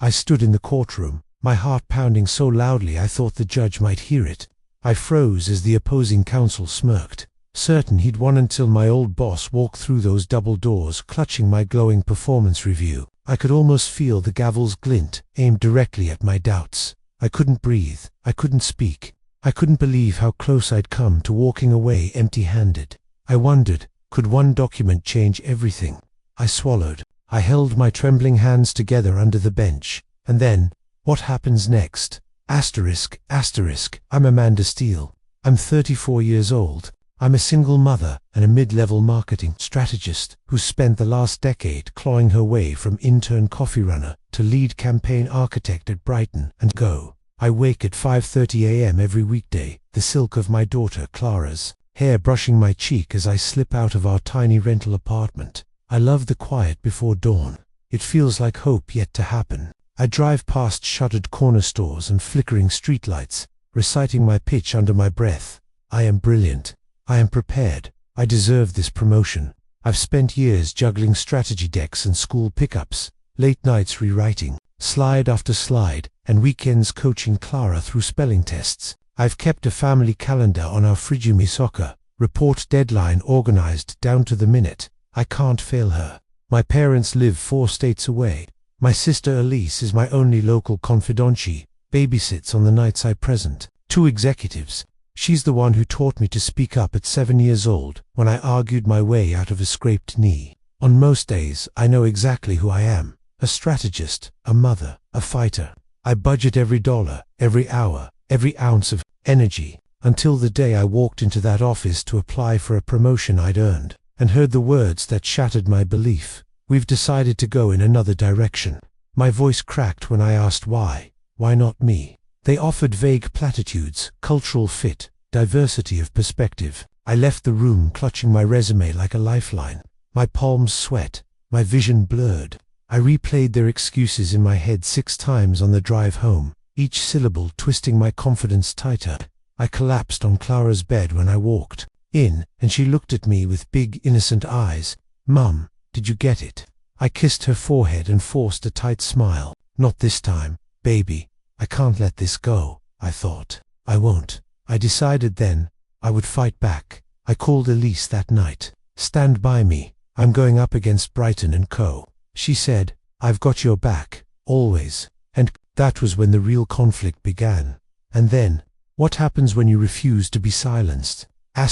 I stood in the courtroom, my heart pounding so loudly I thought the judge might hear it. I froze as the opposing counsel smirked, certain he'd won until my old boss walked through those double doors clutching my glowing performance review. I could almost feel the gavel's glint aimed directly at my doubts. I couldn't breathe, I couldn't speak. I couldn't believe how close I'd come to walking away empty-handed. I wondered, could one document change everything? I swallowed. I held my trembling hands together under the bench. And then, what happens next? I'm Amanda Steele. I'm 34 years old. I'm a single mother and a mid-level marketing strategist who spent the last decade clawing her way from intern coffee runner to lead campaign architect at Brighton Co. I wake at 5:30 a.m. every weekday, the silk of my daughter Clara's hair brushing my cheek as I slip out of our tiny rental apartment. I love the quiet before dawn. It feels like hope yet to happen. I drive past shuttered corner stores and flickering streetlights, reciting my pitch under my breath. I am brilliant. I am prepared. I deserve this promotion. I've spent years juggling strategy decks and school pickups, late nights rewriting, slide after slide, and weekends coaching Clara through spelling tests. I've kept a family calendar on our Frijumi soccer report deadline organized down to the minute. I can't fail her. My parents live 4 states away. My sister Elise is my only local confidante, babysits on the nights I present. 2 executives. She's the one who taught me to speak up at 7 years old when I argued my way out of a scraped knee. On most days, I know exactly who I am. A strategist, a mother, a fighter. I budget every dollar, every hour, every ounce of energy, until the day I walked into that office to apply for a promotion I'd earned, and heard the words that shattered my belief. We've decided to go in another direction. My voice cracked when I asked why. Why not me? They offered vague platitudes, cultural fit, diversity of perspective. I left the room clutching my resume like a lifeline. My palms sweat, my vision blurred. I replayed their excuses in my head 6 times on the drive home, each syllable twisting my confidence tighter. I collapsed on Clara's bed when I walked in, and she looked at me with big, innocent eyes. "Mum, did you get it?" I kissed her forehead and forced a tight smile. "Not this time, baby. I can't let this go," I thought. I won't. I decided then I would fight back. I called Elise that night. "Stand by me. I'm going up against Brighton Co." She said, "I've got your back, always." And that was when the real conflict began. And then, what happens when you refuse to be silenced? I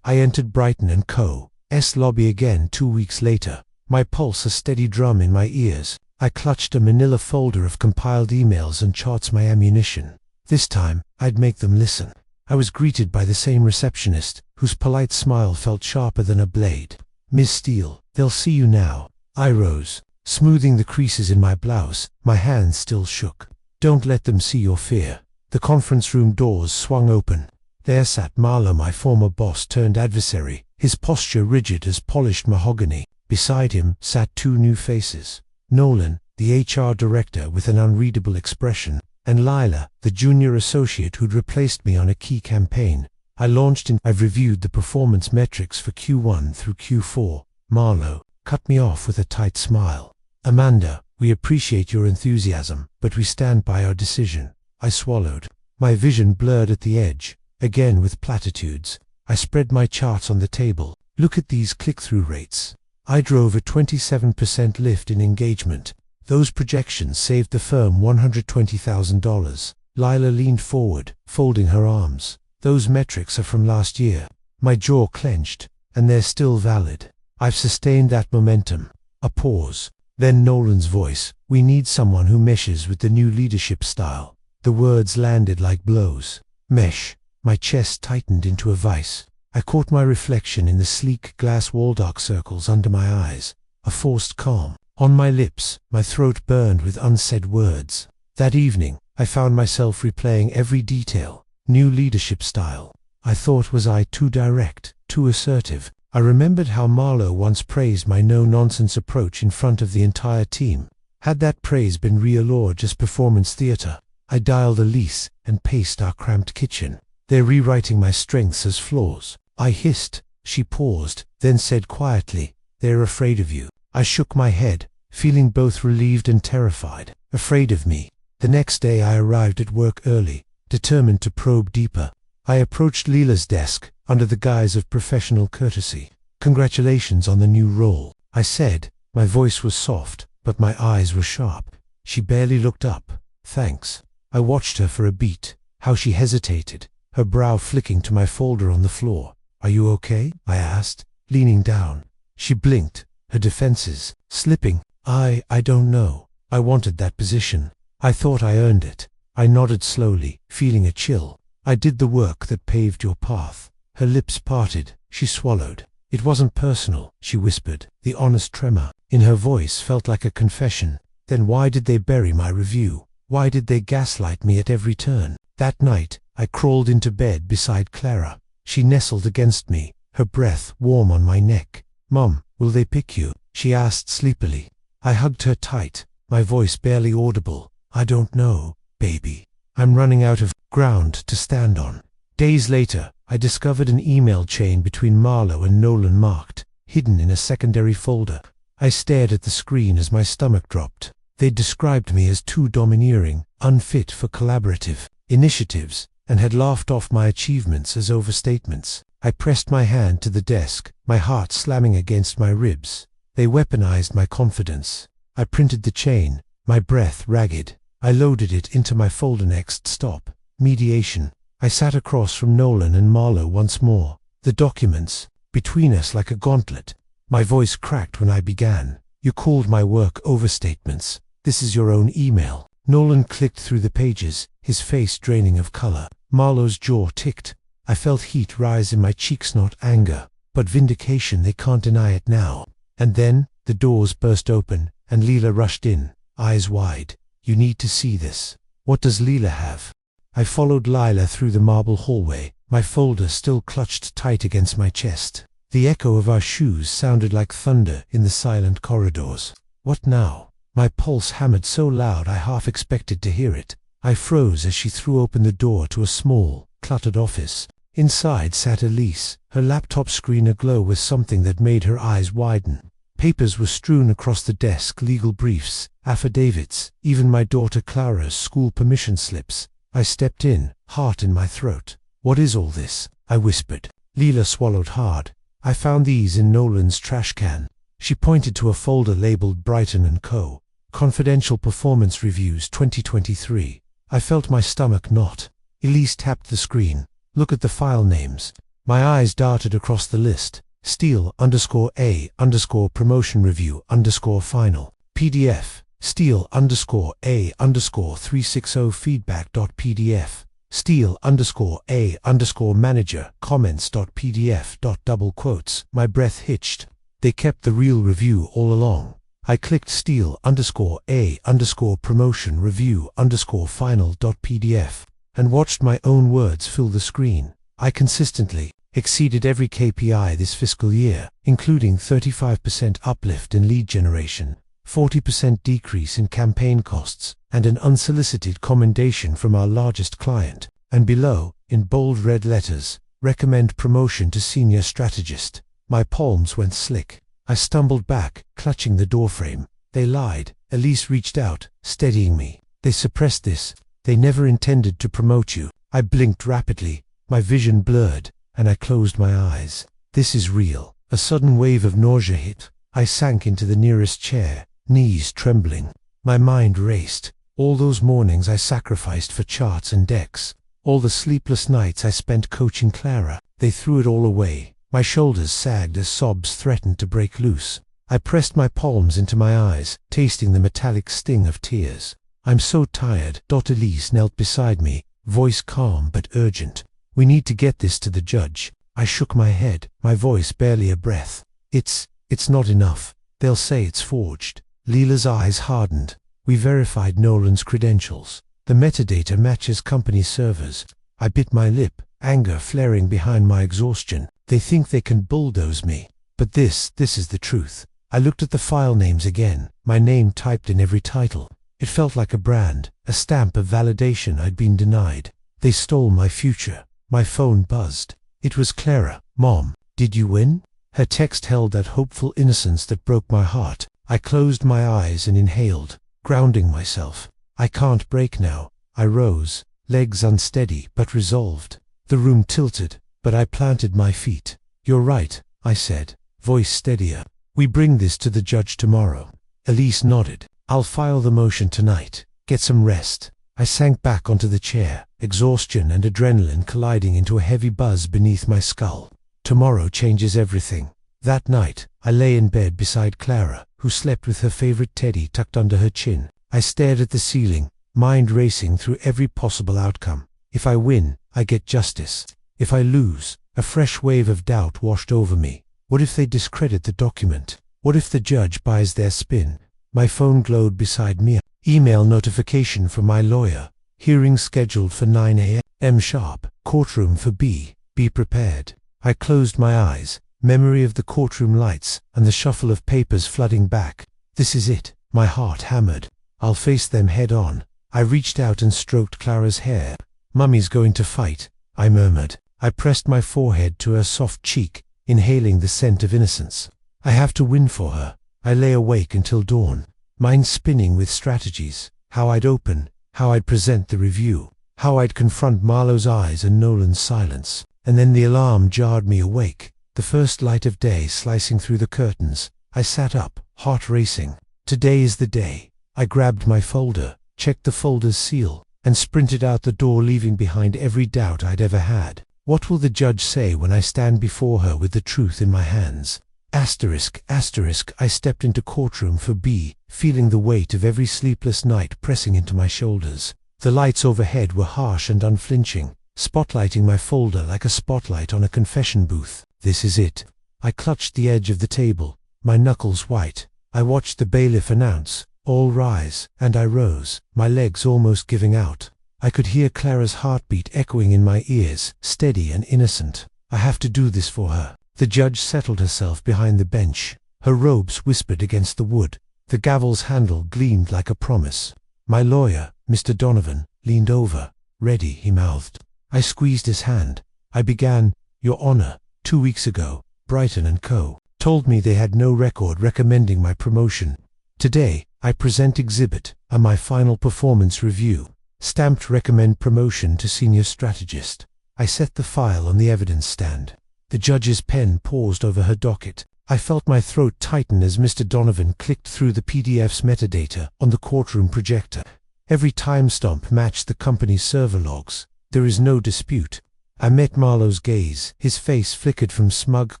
entered Brighton Co.'s lobby again 2 weeks later, my pulse a steady drum in my ears. I clutched a manila folder of compiled emails and charts, my ammunition. This time, I'd make them listen. I was greeted by the same receptionist, whose polite smile felt sharper than a blade. "Miss Steele, they'll see you now." I rose, smoothing the creases in my blouse. My hands still shook. "Don't let them see your fear." The conference room doors swung open. There sat Marlo, my former boss turned adversary, his posture rigid as polished mahogany. Beside him sat 2 new faces. Nolan, the HR director with an unreadable expression, and Lila, the junior associate who'd replaced me on a key campaign. I've reviewed the performance metrics for Q1 through Q4. Marlo cut me off with a tight smile. "Amanda, we appreciate your enthusiasm, but we stand by our decision." I swallowed. My vision blurred at the edge, again with platitudes. I spread my charts on the table. "Look at these click-through rates. I drove a 27% lift in engagement. Those projections saved the firm $120,000. Lila leaned forward, folding her arms. "Those metrics are from last year." My jaw clenched. "And they're still valid. I've sustained that momentum." A pause. Then Nolan's voice. "We need someone who meshes with the new leadership style." The words landed like blows. Mesh. My chest tightened into a vice. I caught my reflection in the sleek glass wall, dark circles under my eyes. A forced calm. On my lips, my throat burned with unsaid words. That evening, I found myself replaying every detail. New leadership style. I thought, was I too direct, too assertive? I remembered how Marlo once praised my no-nonsense approach in front of the entire team. Had that praise been real or just performance theater? I dialed Elise and paced our cramped kitchen. "They're rewriting my strengths as flaws." I hissed. She paused, then said quietly, "They're afraid of you." I shook my head. feeling both relieved and terrified, afraid of me. The next day I arrived at work early, determined to probe deeper. I approached Leela's desk under the guise of professional courtesy. "Congratulations on the new role," I said. My voice was soft, but my eyes were sharp. She barely looked up. "Thanks." I watched her for a beat, how she hesitated, her brow flicking to my folder on the floor. "Are you okay?" I asked, leaning down. She blinked, her defenses slipping. I don't know. I wanted that position. I thought I earned it." I nodded slowly, feeling a chill. "I did the work that paved your path." Her lips parted. She swallowed. "It wasn't personal," she whispered. The honest tremor in her voice felt like a confession. "Then why did they bury my review? Why did they gaslight me at every turn?" That night, I crawled into bed beside Clara. She nestled against me, her breath warm on my neck. "Mom, will they pick you?" she asked sleepily. I hugged her tight, my voice barely audible. "I don't know, baby. I'm running out of ground to stand on." Days later, I discovered an email chain between Marlowe and Nolan marked, hidden in a secondary folder. I stared at the screen as my stomach dropped. They described me as too domineering, unfit for collaborative initiatives, and had laughed off my achievements as overstatements. I pressed my hand to the desk, my heart slamming against my ribs. They weaponized my confidence. I printed the chain, my breath ragged. I loaded it into my folder. Next stop, mediation. I sat across from Nolan and Marlowe once more, the documents between us like a gauntlet. My voice cracked when I began. "You called my work overstatements. This is your own email." Nolan clicked through the pages, his face draining of color. Marlowe's jaw ticked. I felt heat rise in my cheeks, not anger, but vindication. They can't deny it now. And then, the doors burst open, and Leela rushed in, eyes wide. "You need to see this." "What does Leela have?" I followed Lila through the marble hallway, my folder still clutched tight against my chest. The echo of our shoes sounded like thunder in the silent corridors. "What now?" My pulse hammered so loud I half expected to hear it. I froze as she threw open the door to a small, cluttered office. Inside sat Elise, her laptop screen aglow with something that made her eyes widen. Papers were strewn across the desk, legal briefs, affidavits, even my daughter Clara's school permission slips. I stepped in, heart in my throat. "What is all this?" I whispered. Leela swallowed hard. "I found these in Nolan's trash can." She pointed to a folder labeled Brighton Co. Confidential Performance Reviews 2023. I felt my stomach knot. Elise tapped the screen. "Look at the file names." My eyes darted across the list. Steele_A_promotion review _final. PDF. Steele_A_360 feedback.pdf. Steele_A_manager comments.pdf. Double quotes. My breath hitched. They kept the real review all along. I clicked Steele_A_promotion review _final.pdf and watched my own words fill the screen. I consistently exceeded every KPI this fiscal year, including 35% uplift in lead generation, 40% decrease in campaign costs, and an unsolicited commendation from our largest client. And below, in bold red letters, recommend promotion to Senior Strategist. My palms went slick. I stumbled back, clutching the doorframe. They lied. Elise reached out, steadying me. "They suppressed this. They never intended to promote you." I blinked rapidly, my vision blurred, and I closed my eyes. "This is real." A sudden wave of nausea hit. I sank into the nearest chair, knees trembling. My mind raced. All those mornings I sacrificed for charts and decks. All the sleepless nights I spent coaching Clara. They threw it all away. My shoulders sagged as sobs threatened to break loose. I pressed my palms into my eyes, tasting the metallic sting of tears. "I'm so tired." Elise knelt beside me, voice calm but urgent. "We need to get this to the judge." I shook my head, my voice barely a breath. It's not enough. They'll say it's forged." Leela's eyes hardened. "We verified Nolan's credentials. The metadata matches company servers." I bit my lip, anger flaring behind my exhaustion. They think they can bulldoze me. But this is the truth. I looked at the file names again, my name typed in every title. It felt like a brand, a stamp of validation I'd been denied. They stole my future. My phone buzzed. It was Clara. "Mom, did you win?" Her text held that hopeful innocence that broke my heart. I closed my eyes and inhaled, grounding myself. I can't break now. I rose, legs unsteady but resolved. The room tilted, but I planted my feet. "You're right," I said, voice steadier. "We bring this to the judge tomorrow." Elise nodded. "I'll file the motion tonight. Get some rest." I sank back onto the chair, exhaustion and adrenaline colliding into a heavy buzz beneath my skull. Tomorrow changes everything. That night, I lay in bed beside Clara, who slept with her favorite teddy tucked under her chin. I stared at the ceiling, mind racing through every possible outcome. If I win, I get justice. If I lose, a fresh wave of doubt washed over me. What if they discredit the document? What if the judge buys their spin? My phone glowed beside me. Email notification from my lawyer. Hearing scheduled for 9 a.m. sharp. Courtroom for B. Be prepared. I closed my eyes, memory of the courtroom lights and the shuffle of papers flooding back. This is it. My heart hammered. I'll face them head on. I reached out and stroked Clara's hair. "Mummy's going to fight," I murmured. I pressed my forehead to her soft cheek, inhaling the scent of innocence. I have to win for her. I lay awake until dawn, mind spinning with strategies, how I'd open, how I'd present the review, how I'd confront Marlowe's eyes and Nolan's silence. And then the alarm jarred me awake, the first light of day slicing through the curtains. I sat up, heart racing. Today is the day. I grabbed my folder, checked the folder's seal, and sprinted out the door, leaving behind every doubt I'd ever had. What will the judge say when I stand before her with the truth in my hands? Asterisk, asterisk. I stepped into courtroom for B, feeling the weight of every sleepless night pressing into my shoulders. The lights overhead were harsh and unflinching, spotlighting my folder like a spotlight on a confession booth. This is it. I clutched the edge of the table, my knuckles white. I watched the bailiff announce, "All rise," and I rose, my legs almost giving out. I could hear Clara's heartbeat echoing in my ears, steady and innocent. I have to do this for her. The judge settled herself behind the bench. Her robes whispered against the wood. The gavel's handle gleamed like a promise. My lawyer, Mr. Donovan, leaned over. "Ready," he mouthed. I squeezed his hand. I began, "Your Honor, 2 weeks ago, Brighton Co. told me they had no record recommending my promotion. Today, I present exhibit, my final performance review. Stamped recommend promotion to Senior Strategist." I set the file on the evidence stand. The judge's pen paused over her docket. I felt my throat tighten as Mr. Donovan clicked through the PDF's metadata on the courtroom projector. Every timestamp matched the company's server logs. "There is no dispute." I met Marlowe's gaze. His face flickered from smug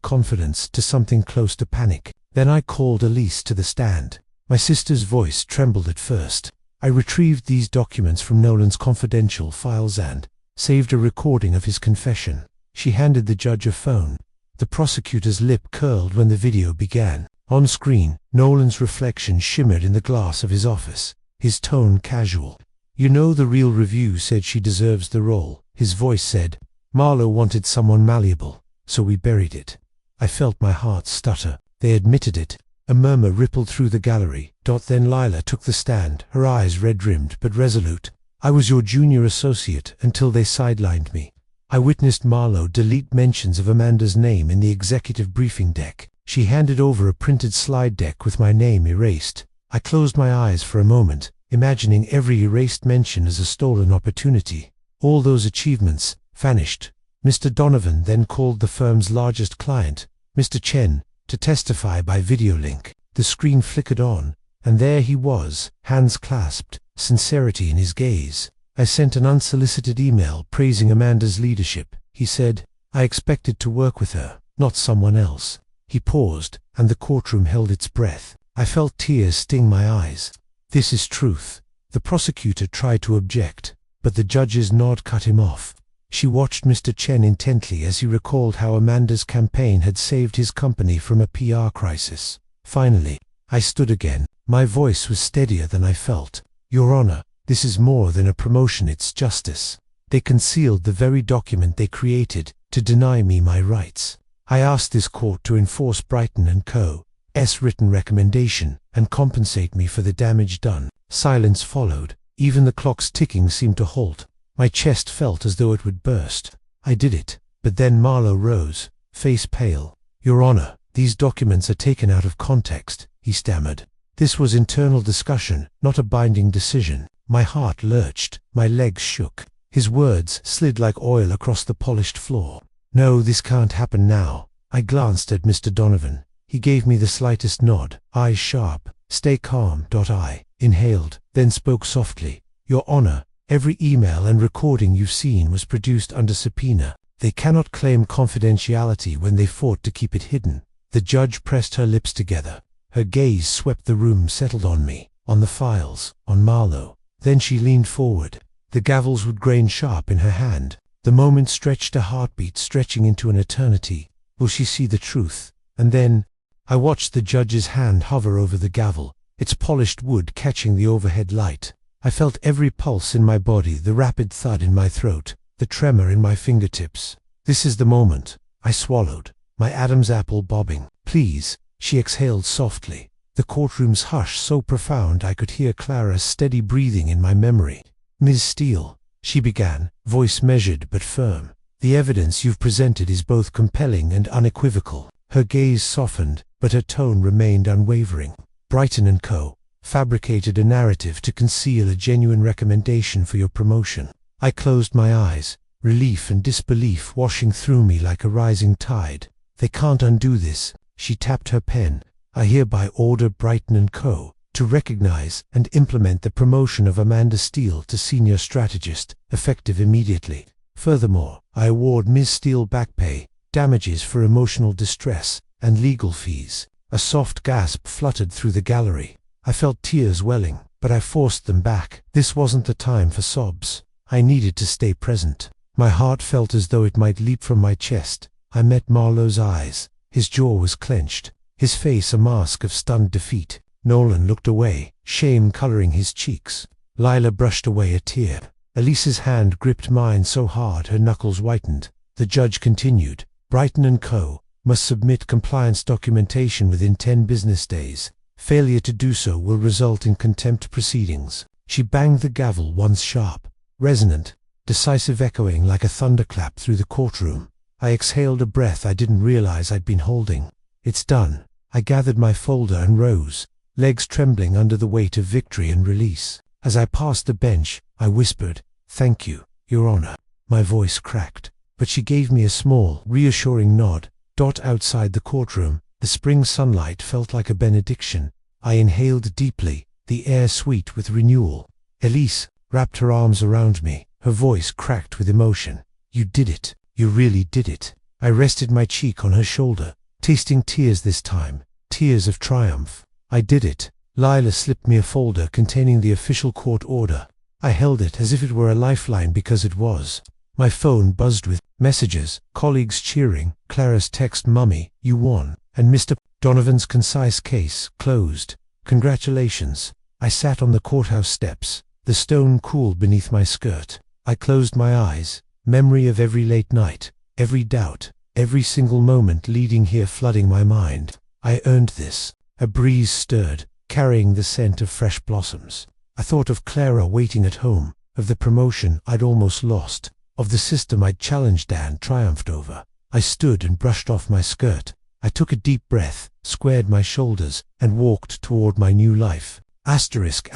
confidence to something close to panic. Then I called Elise to the stand. My sister's voice trembled at first. I retrieved these documents from Nolan's confidential files and saved a recording of his confession. She handed the judge a phone. The prosecutor's lip curled when the video began. On screen, Nolan's reflection shimmered in the glass of his office, his tone casual. "You know, the real review said she deserves the role," his voice said. "Marlowe wanted someone malleable, so we buried it." I felt my heart stutter. They admitted it. A murmur rippled through the gallery. Then Lila took the stand, her eyes red-rimmed but resolute. "I was your junior associate until they sidelined me." I witnessed Marlowe delete mentions of Amanda's name in the executive briefing deck. She handed over a printed slide deck with my name erased. I closed my eyes for a moment, imagining every erased mention as a stolen opportunity. All those achievements vanished. Mr. Donovan then called the firm's largest client, Mr. Chen, to testify by video link. The screen flickered on, and there he was, hands clasped, sincerity in his gaze. I sent an unsolicited email praising Amanda's leadership. He said, "I expected to work with her, not someone else." He paused, and the courtroom held its breath. I felt tears sting my eyes. "This is truth." The prosecutor tried to object, but the judge's nod cut him off. She watched Mr. Chen intently as he recalled how Amanda's campaign had saved his company from a PR crisis. Finally, I stood again. My voice was steadier than I felt. "Your Honor, this is more than a promotion, it's justice. They concealed the very document they created to deny me my rights. I asked this court to enforce Brighton Co.'s written recommendation and compensate me for the damage done." Silence followed. Even the clock's ticking seemed to halt. My chest felt as though it would burst. I did it. But then Marlowe rose, face pale. "Your Honor, these documents are taken out of context," he stammered. This was internal discussion, not a binding decision. My heart lurched, my legs shook. His words slid like oil across the polished floor. No, this can't happen now. I glanced at Mr. Donovan. He gave me the slightest nod, eyes sharp. Stay calm. I inhaled, then spoke softly. Your Honor, every email and recording you've seen was produced under subpoena. They cannot claim confidentiality when they fought to keep it hidden. The judge pressed her lips together. Her gaze swept the room, settled on me, on the files, on Marlowe. Then she leaned forward. The gavels would grain sharp in her hand. The moment stretched, a heartbeat stretching into an eternity. Will she see the truth? And then I watched the judge's hand hover over the gavel, its polished wood catching the overhead light. I felt every pulse in my body, the rapid thud in my throat, the tremor in my fingertips. This is the moment. I swallowed, my Adam's apple bobbing. Please, she exhaled softly. The courtroom's hush so profound I could hear Clara's steady breathing in my memory. Ms. Steele, she began, voice measured but firm. The evidence you've presented is both compelling and unequivocal. Her gaze softened, but her tone remained unwavering. Brighton Co. fabricated a narrative to conceal a genuine recommendation for your promotion. I closed my eyes, relief and disbelief washing through me like a rising tide. They can't undo this. She tapped her pen. I hereby order Brighton Co. to recognize and implement the promotion of Amanda Steele to Senior Strategist, effective immediately. Furthermore, I award Ms. Steele back pay, damages for emotional distress, and legal fees. A soft gasp fluttered through the gallery. I felt tears welling, but I forced them back. This wasn't the time for sobs. I needed to stay present. My heart felt as though it might leap from my chest. I met Marlowe's eyes. His jaw was clenched, his face a mask of stunned defeat. Nolan looked away, shame coloring his cheeks. Lila brushed away a tear. Elise's hand gripped mine so hard her knuckles whitened. The judge continued. Brighton Co. must submit compliance documentation within 10 business days. Failure to do so will result in contempt proceedings. She banged the gavel once sharp, resonant, decisive, echoing like a thunderclap through the courtroom. I exhaled a breath I didn't realize I'd been holding. It's done. I gathered my folder and rose, legs trembling under the weight of victory and release. As I passed the bench, I whispered, "Thank you, Your Honor." My voice cracked, but she gave me a small, reassuring nod. Outside the courtroom, the spring sunlight felt like a benediction. I inhaled deeply, the air sweet with renewal. Elise wrapped her arms around me, her voice cracked with emotion. "You did it. You really did it." I rested my cheek on her shoulder, tasting tears this time, tears of triumph. "I did it." Lila slipped me a folder containing the official court order. I held it as if it were a lifeline because it was. My phone buzzed with messages, colleagues cheering, Clara's text, "Mummy, you won," and Mr. Donovan's concise, "Case closed. Congratulations." I sat on the courthouse steps, the stone cooled beneath my skirt. I closed my eyes, memory of every late night, every doubt, every single moment leading here flooding my mind. I earned this. A breeze stirred, carrying the scent of fresh blossoms. I thought of Clara waiting at home, of the promotion I'd almost lost, of the system I'd challenged and triumphed over. I stood and brushed off my skirt. I took a deep breath, squared my shoulders, and walked toward my new life. Asterisk.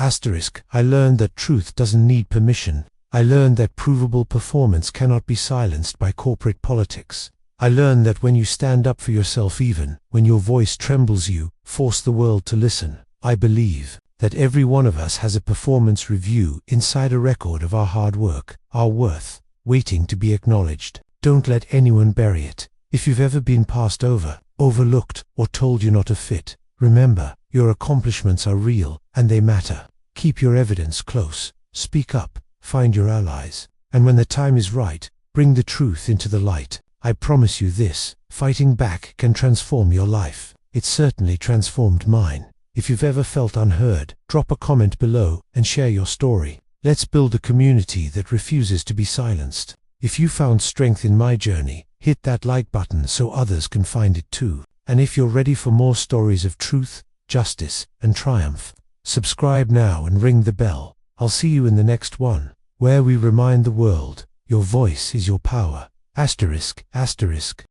I learned that truth doesn't need permission. I learned that provable performance cannot be silenced by corporate politics. I learned that when you stand up for yourself, even when your voice trembles, you force the world to listen. I believe that every one of us has a performance review inside a record of our hard work, our worth, waiting to be acknowledged. Don't let anyone bury it. If you've ever been passed over, overlooked, or told you're not a fit, remember, your accomplishments are real, and they matter. Keep your evidence close. Speak up. Find your allies. And when the time is right, bring the truth into the light. I promise you this, fighting back can transform your life. It certainly transformed mine. If you've ever felt unheard, drop a comment below and share your story. Let's build a community that refuses to be silenced. If you found strength in my journey, hit that like button so others can find it too. And if you're ready for more stories of truth, justice, and triumph, subscribe now and ring the bell. I'll see you in the next one, where we remind the world, your voice is your power. Asterisk.